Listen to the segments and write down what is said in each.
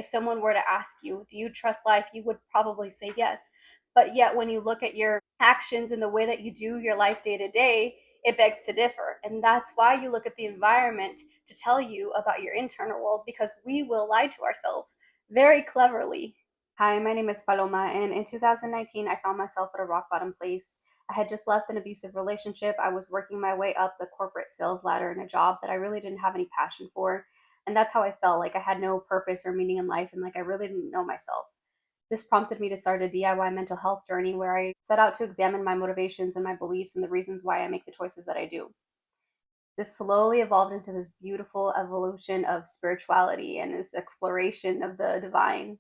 If someone were to ask you, do you trust life? You would probably say yes. But yet, when you look at your actions and the way that you do your life day to day, it begs to differ. And that's why you look at the environment to tell you about your internal world, because we will lie to ourselves very cleverly. Hi, my name is Paloma, and in 2019, I found myself at a rock bottom place. I had just left an abusive relationship. I was working my way up the corporate sales ladder in a job that I really didn't have any passion for. And that's how I felt like I had no purpose or meaning in life, and like I really didn't know myself. This prompted me to start a DIY mental health journey where I set out to examine my motivations and my beliefs and the reasons why I make the choices that I do. This slowly evolved into this beautiful evolution of spirituality and this exploration of the divine.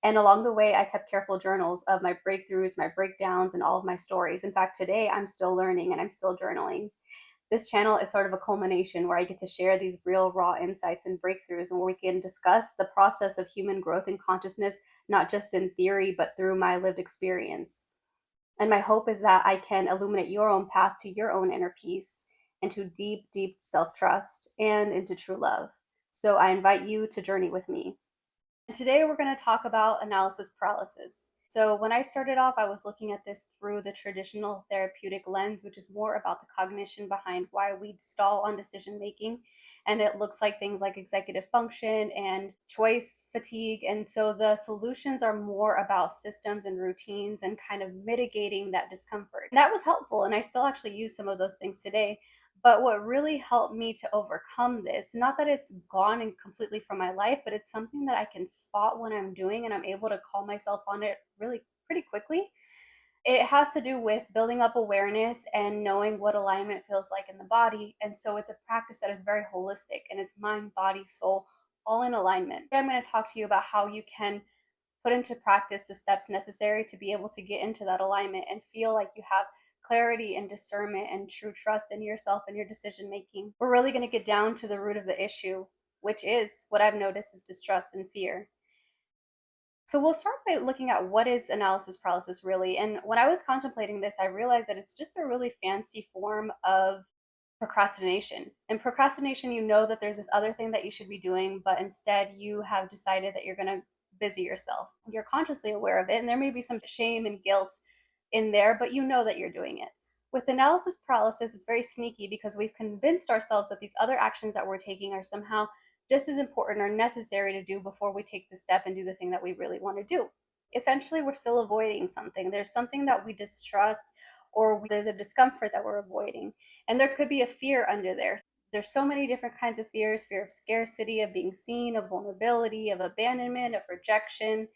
And along the way, I kept careful journals of my breakthroughs, my breakdowns, and all of my stories. In fact, today I'm still learning and I'm still journaling. This channel is sort of a culmination where I get to share these real, raw insights and breakthroughs, and where we can discuss the process of human growth and consciousness, not just in theory, but through my lived experience. And my hope is that I can illuminate your own path to your own inner peace, into deep, deep self trust, and into true love. So I invite you to journey with me. And today we're going to talk about analysis paralysis. So, when I started off, I was looking at this through the traditional therapeutic lens, which is more about the cognition behind why we stall on decision making. And it looks like things like executive function and choice fatigue. And so the solutions are more about systems and routines and kind of mitigating that discomfort. And that was helpful. And I still actually use some of those things today. But what really helped me to overcome this, not that it's gone and completely from my life, but it's something that I can spot when I'm doing and I'm able to call myself on it really pretty quickly. It has to do with building up awareness and knowing what alignment feels like in the body. And so it's a practice that is very holistic, and it's mind, body, soul, all in alignment. Today I'm going to talk to you about how you can put into practice the steps necessary to be able to get into that alignment and feel like you have clarity and discernment and true trust in yourself and your decision making. We're really going to get down to the root of the issue, which is what I've noticed is distrust and fear. So we'll start by looking at what is analysis paralysis really. And when I was contemplating this, I realized that it's just a really fancy form of procrastination. And procrastination, you know that there's this other thing that you should be doing, but instead you have decided that you're going to busy yourself. You're consciously aware of it, and there may be some shame and guilt in there, but you know that you're doing it. With analysis paralysis, it's very sneaky because we've convinced ourselves that these other actions that we're taking are somehow just as important or necessary to do before we take the step and do the thing that we really want to do. Essentially, we're still avoiding something. There's something that we distrust, or there's a discomfort that we're avoiding. And there could be a fear under there. There's so many different kinds of fears: fear of scarcity, of being seen, of vulnerability, of abandonment, of rejection.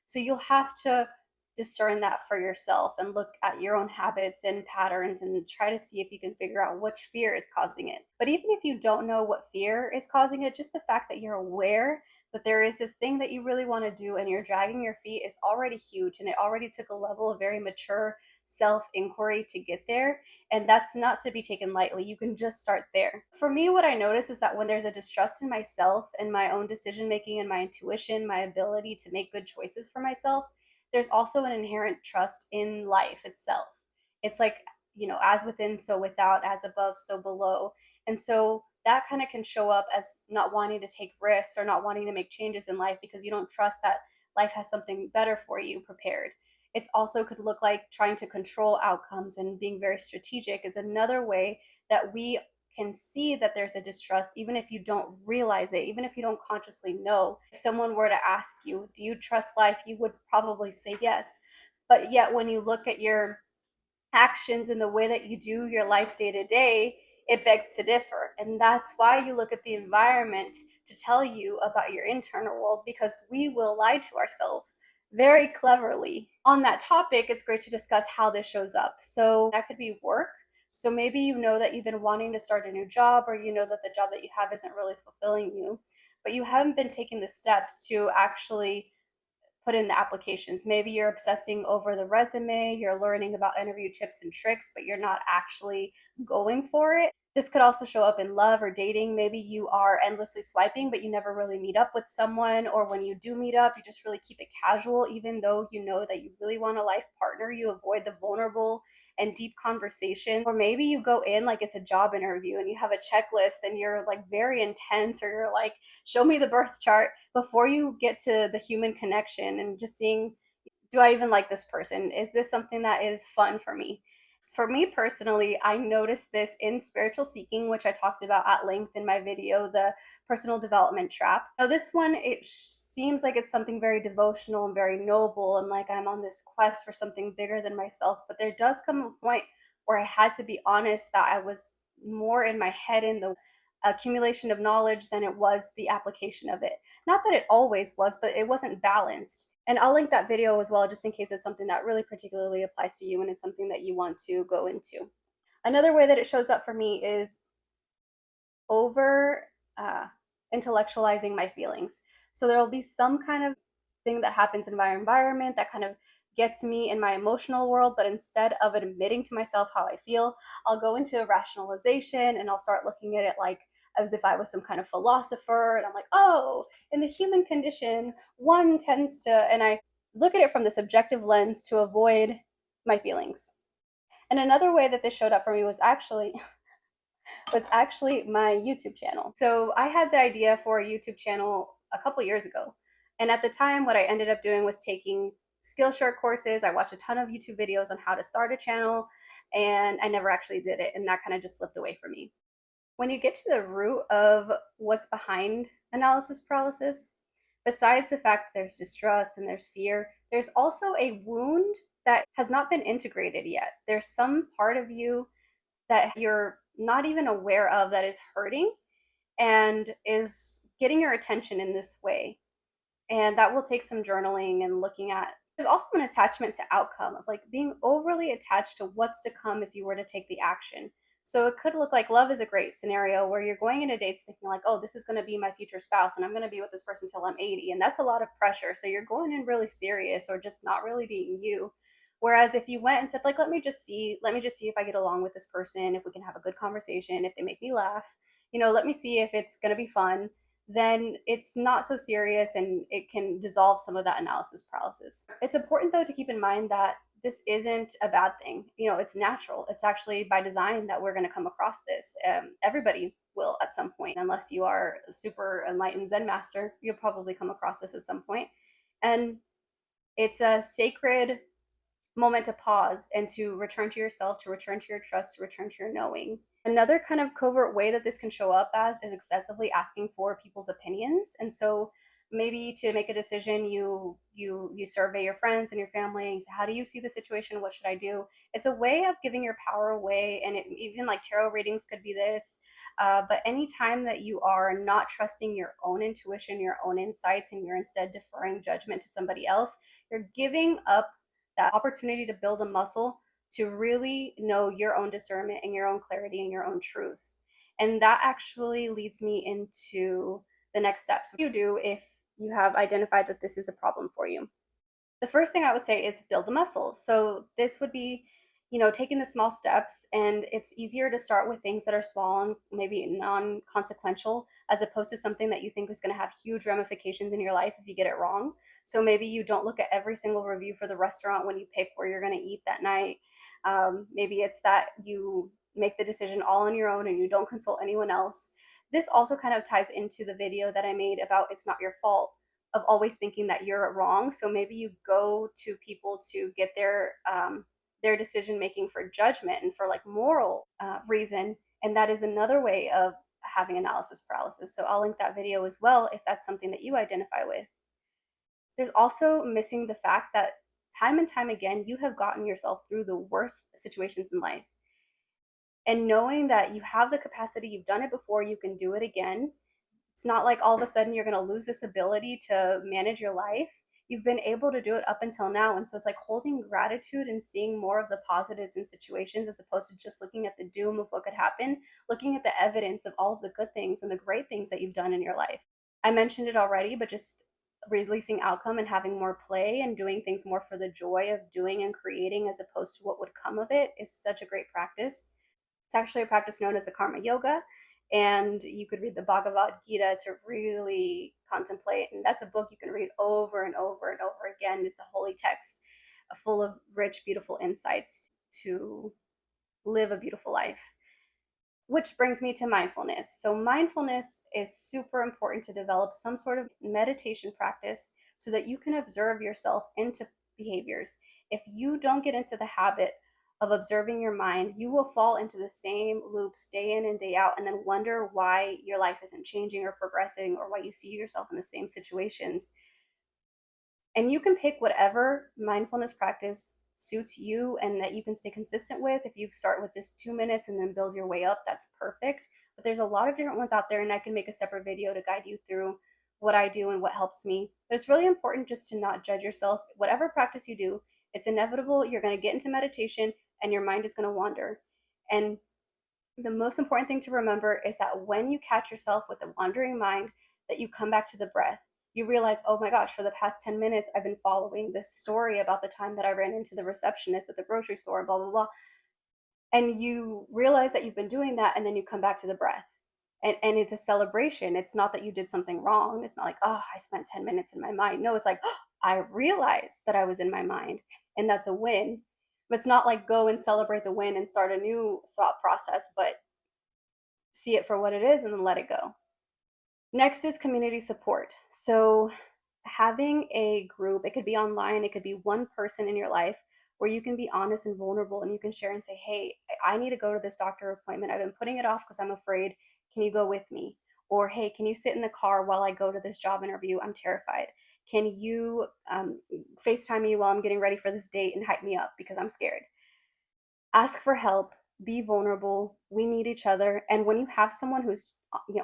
So you'll have to discern that for yourself and look at your own habits and patterns and try to see if you can figure out which fear is causing it. But even if you don't know what fear is causing it, just the fact that you're aware that there is this thing that you really want to do and you're dragging your feet is already huge. And it already took a level of very mature self inquiry to get there. And that's not to be taken lightly. You can just start there. For me, what I notice is that when there's a distrust in myself and my own decision making and my intuition, my ability to make good choices for myself, there's also an inherent trust in life itself. It's like, as within, so without, as above, so below. And so that kind of can show up as not wanting to take risks or not wanting to make changes in life because you don't trust that life has something better for you prepared. It also could look like trying to control outcomes, and being very strategic is another way that we can see that there's a distrust, even if you don't realize it, even if you don't consciously know. If someone were to ask you, do you trust life? You would probably say yes. But yet, when you look at your actions and the way that you do your life day to day, it begs to differ. And that's why you look at the environment to tell you about your internal world, because we will lie to ourselves very cleverly. On that topic, it's great to discuss how this shows up. So that could be work. So maybe you know that you've been wanting to start a new job, or you know that the job that you have isn't really fulfilling you, but you haven't been taking the steps to actually put in the applications. Maybe you're obsessing over the resume, you're learning about interview tips and tricks, but you're not actually going for it. This could also show up in love or dating. Maybe you are endlessly swiping, but you never really meet up with someone. Or when you do meet up, you just really keep it casual, even though you know that you really want a life partner. You avoid the vulnerable and deep conversation. Or maybe you go in like it's a job interview and you have a checklist and you're like very intense, or you're like, show me the birth chart before you get to the human connection and just seeing, do I even like this person? Is this something that is fun for me? For me personally, I noticed this in spiritual seeking, which I talked about at length in my video, the personal development trap. Now, this one, it seems like it's something very devotional and very noble, and like I'm on this quest for something bigger than myself. But there does come a point where I had to be honest that I was more in my head in the accumulation of knowledge than it was the application of it. Not that it always was, but it wasn't balanced. And I'll link that video as well, just in case it's something that really particularly applies to you and it's something that you want to go into. Another way that it shows up for me is over uh, intellectualizing my feelings. So there will be some kind of thing that happens in my environment that kind of gets me in my emotional world, but instead of admitting to myself how I feel, I'll go into a rationalization and I'll start looking at it like as if I was some kind of philosopher. And I'm like, oh, in the human condition, one tends to, and I look at it from this objective lens to avoid my feelings. And another way that this showed up for me was actually my YouTube channel. So I had the idea for a YouTube channel a couple years ago. And at the time, what I ended up doing was taking Skillshare courses. I watched a ton of YouTube videos on how to start a channel, and I never actually did it. And that kind of just slipped away from me. When you get to the root of what's behind analysis paralysis, besides the fact that there's distrust and there's fear, there's also a wound that has not been integrated yet. There's some part of you that you're not even aware of that is hurting and is getting your attention in this way. And that will take some journaling and looking at. There's also an attachment to outcome of like being overly attached to what's to come if you were to take the action. So it could look like love is a great scenario where you're going into dates thinking like, oh, this is going to be my future spouse and I'm going to be with this person until I'm 80. And that's a lot of pressure. So you're going in really serious or just not really being you. Whereas if you went and said like, let me just see if I get along with this person, if we can have a good conversation, if they make me laugh, let me see if it's going to be fun, then it's not so serious and it can dissolve some of that analysis paralysis. It's important though to keep in mind that this isn't a bad thing. It's natural. It's actually by design that we're going to come across this. Everybody will at some point, unless you are a super enlightened Zen master, you'll probably come across this at some point. And it's a sacred moment to pause and to return to yourself, to return to your trust, to return to your knowing. Another kind of covert way that this can show up as is excessively asking for people's opinions. And so maybe to make a decision, you survey your friends and your family and you say, how do you see the situation? What should I do? It's a way of giving your power away. And even like tarot readings could be this. But anytime that you are not trusting your own intuition, your own insights, and you're instead deferring judgment to somebody else, you're giving up that opportunity to build a muscle to really know your own discernment and your own clarity and your own truth. And that actually leads me into the next steps. What do you do if you have identified that this is a problem for you? The first thing I would say is build the muscle. So this would be, taking the small steps, and it's easier to start with things that are small and maybe non-consequential as opposed to something that you think is going to have huge ramifications in your life if you get it wrong. So maybe you don't look at every single review for the restaurant when you pick where you're going to eat that night. Maybe it's that you make the decision all on your own and you don't consult anyone else. This also kind of ties into the video that I made about it's not your fault, of always thinking that you're wrong. So maybe you go to people to get their decision making for judgment and for like moral reason, and that is another way of having analysis paralysis. So I'll link that video as well if that's something that you identify with. There's also missing the fact that time and time again you have gotten yourself through the worst situations in life, and knowing that you have the capacity, you've done it before, you can do it again. It's not like all of a sudden you're going to lose this ability to manage your life. You've been able to do it up until now. And so it's like holding gratitude and seeing more of the positives in situations as opposed to just looking at the doom of what could happen, looking at the evidence of all of the good things and the great things that you've done in your life. I mentioned it already, but just releasing outcome and having more play and doing things more for the joy of doing and creating as opposed to what would come of it is such a great practice. It's actually a practice known as the Karma Yoga. And you could read the Bhagavad Gita to really contemplate. And that's a book you can read over and over and over again. It's a holy text full of rich, beautiful insights to live a beautiful life. Which brings me to mindfulness. So, mindfulness is super important to develop some sort of meditation practice so that you can observe yourself into behaviors. If you don't get into the habit of observing your mind, you will fall into the same loops day in and day out and then wonder why your life isn't changing or progressing or why you see yourself in the same situations. And you can pick whatever mindfulness practice suits you and that you can stay consistent with. If you start with just 2 minutes and then build your way up, that's perfect. But there's a lot of different ones out there, and I can make a separate video to guide you through what I do and what helps me. But it's really important just to not judge yourself. Whatever practice you do, it's inevitable. You're going to get into meditation and your mind is going to wander. And the most important thing to remember is that when you catch yourself with a wandering mind, that you come back to the breath. You realize, oh my gosh, for the past 10 minutes, I've been following this story about the time that I ran into the receptionist at the grocery store, blah, blah, blah. And you realize that you've been doing that, and then you come back to the breath. And it's a celebration. It's not that you did something wrong. It's not like, oh, I spent 10 minutes in my mind. No, it's like, oh, I realized that I was in my mind. And that's a win. But it's not like go and celebrate the win and start a new thought process, but see it for what it is and then let it go. Next is community support. So, having a group, it could be online, it could be one person in your life where you can be honest and vulnerable and you can share and say, hey, I need to go to this doctor appointment. I've been putting it off because I'm afraid. Can you go with me? Or, hey, can you sit in the car while I go to this job interview? I'm terrified. Can you FaceTime me while I'm getting ready for this date and hype me up because I'm scared? Ask for help, be vulnerable. We need each other. And when you have someone who's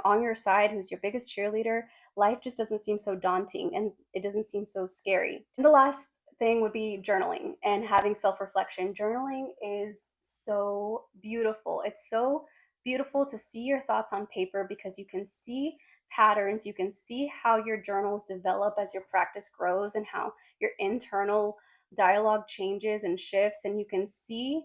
on your side, who's your biggest cheerleader, life just doesn't seem so daunting and it doesn't seem so scary. And the last thing would be journaling and having self-reflection. Journaling is so beautiful. It's so beautiful to see your thoughts on paper because you can see patterns, you can see how your journals develop as your practice grows and how your internal dialogue changes and shifts, and you can see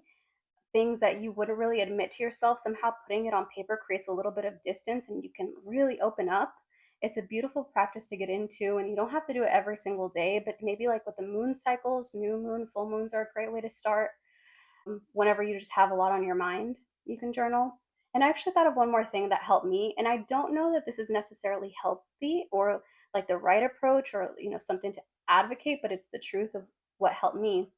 things that you wouldn't really admit to yourself. Somehow putting it on paper creates a little bit of distance and you can really open up. It's a beautiful practice to get into, and you don't have to do it every single day, but maybe like with the moon cycles, new moon, full moons are a great way to start. Whenever you just have a lot on your mind, you can journal. And I actually thought of one more thing that helped me, and I don't know that this is necessarily healthy or like the right approach or something to advocate, but it's the truth of what helped me.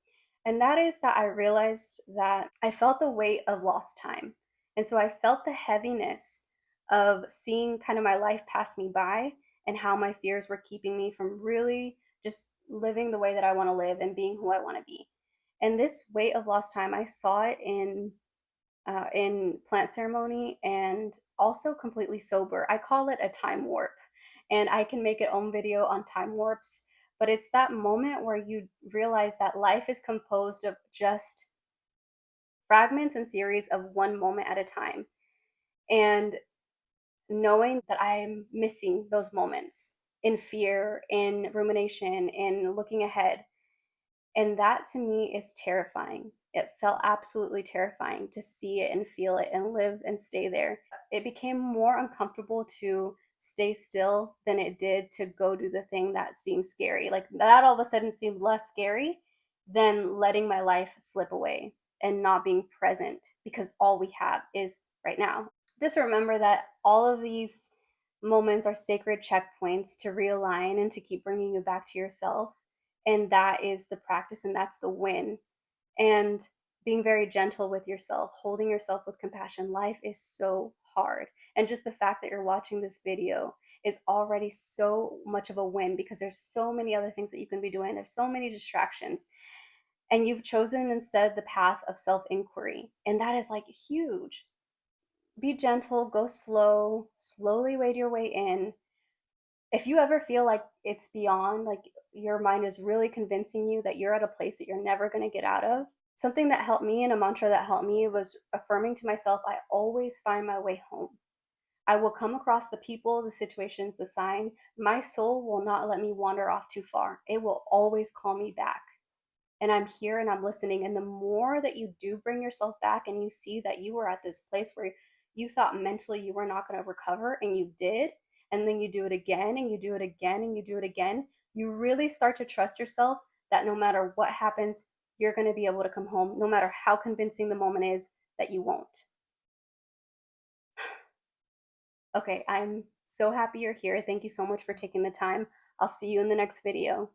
And that is that I realized that I felt the weight of lost time. And so I felt the heaviness of seeing kind of my life pass me by and how my fears were keeping me from really just living the way that I want to live and being who I want to be. And this weight of lost time, I saw it in plant ceremony and also completely sober. I call it a time warp, and I can make an own video on time warps. But it's that moment where you realize that life is composed of just fragments and series of one moment at a time. And knowing that I'm missing those moments in fear, in rumination, in looking ahead. And that to me is terrifying. It felt absolutely terrifying to see it and feel it and live and stay there. It became more uncomfortable to stay still than it did to go do the thing that seemed scary. Like that all of a sudden seemed less scary than letting my life slip away and not being present because all we have is right now. Just remember that all of these moments are sacred checkpoints to realign and to keep bringing you back to yourself. And that is the practice, and that's the win. And being very gentle with yourself, holding yourself with compassion. Life is so hard. And just the fact that you're watching this video is already so much of a win because there's so many other things that you can be doing. There's so many distractions. And you've chosen instead the path of self inquiry. And that is like huge. Be gentle, go slow, slowly wade your way in. If you ever feel like it's beyond, like your mind is really convincing you that you're at a place that you're never going to get out of, something that helped me and a mantra that helped me was affirming to myself, I always find my way home. I will come across the people, the situations, the sign. My soul will not let me wander off too far. It will always call me back. and I'm here and I'm listening. And the more that you do bring yourself back and you see that you were at this place where you thought mentally you were not going to recover and you did, and then you do it again and you do it again and you do it again, you really start to trust yourself that no matter what happens, you're going to be able to come home, no matter how convincing the moment is that you won't. Okay, I'm so happy you're here. Thank you so much for taking the time. I'll see you in the next video.